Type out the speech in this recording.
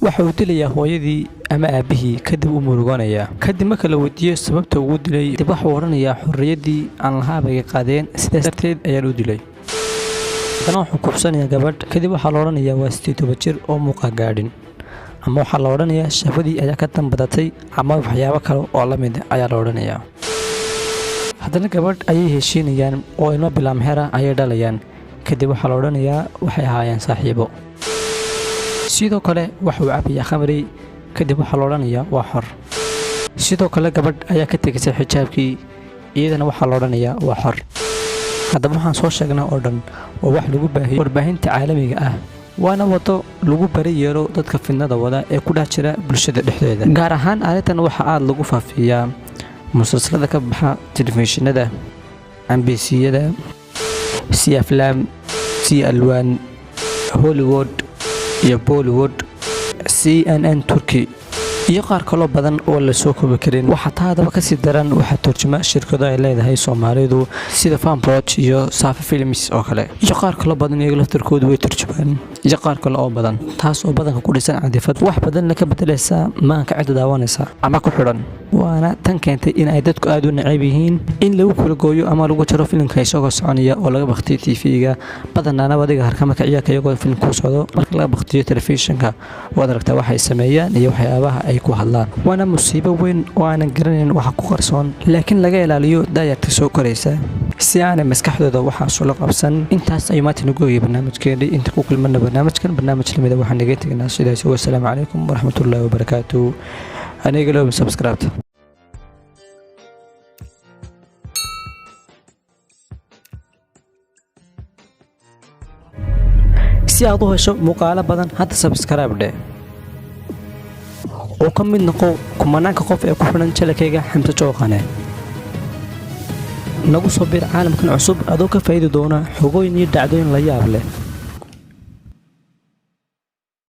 waxa uu dilayaa hooyadii ama aabihii kadib uu murugoonaya kadib marka la weydiiyo sababta uu dilay dib waxa uu oranayaa xorriyadii aan lahaa bay qaadeen sidaas darteed ayaan u dilay haddana wuxuu kubsanayaa gabadh kadib waxaa la oranayaa waa 18 jir oo muuqa gaadhin ama waxaa la oranayaa shafadii ayaa ka dambadatay ama waxyaabo kale oo la mid ayaa la oranayaa haddana gabadh ayay heshiinayaan oo ilmo bilaamhera ayay dhalayaan kadib waxaa la oranayaa waxay ahaayeen saaxiibo sidoo kale waxa uu cabayaa khamri kadib waxaa la oranayaa waa xor sidoo kale gabadh ayaa ka tegisay xijaabkii iyadana waxaa la oranayaa waa xor haddaba waxaan soo sheegnaa oo dhan waa wax lagu baahiyey warbaahinta caalamiga ah waana wado lagu bari yeelo dadka fidnada wada ee ku dhex jira bulshada dhexdeeda gaar ahaan arrintan waxaa aad lagu faafiyaa musalsalada ka baxa telefishinada ambisiyada si aflaam si alwaan hollywood iyo bollywood CNN Turkey iyo qaar kaloo badan oo la soo koobi karin waxa taadaba ka sii daran waxa turjuma shirkado ay leedahay Soomaalidu sida Fanproj iyo Safi Films oo kale iyo qaar kaloo badan iyaga laftirkoodu way turjumaan iyo qaar kale oo badan taas oo badan ku dhisan cadifad wax badan la ka bedelaysa maanka cid daawanaysa ama ku xiran waana tan keentay in ay dadku aad u nacayb yihiin in lagu kala gooyo ama lagu jaro filimka isagoo soconaya oo laga baqtiyo TV-ga badanaana wadiga harkama ka ciyaarka iyagoo filimku socdo marka laga baqtiyo telefishinka waad aragtaa waxay sameeyaan iyo waxyaabaha ay ku hadlaan waana musiibo weyn oo aanan garanayn waxa ku qarsoon laakiin laga ilaaliyo daayarta soo koraysa si aanay maskaxdooda waxa soo qabsan intaas ay maanta nagu yeey barnaamijkeena inta ku kulmana barnaamijkan barnaamij lamida waxaan naga tagnaa sidaas oo assalaamu calaykum waraxmatullaahi wabarakaatuh aniga loo subscribe si aad u hesho muuqaalo badan hadda subscribe dhe oo ka mid noqo kumanaanka qof ee ku xiran channelkayga Xamza Jooqane nagu soo bir caalamkan cusub adoo ka faa'iido doona xogooyin iyo dhacdooyin la yaab leh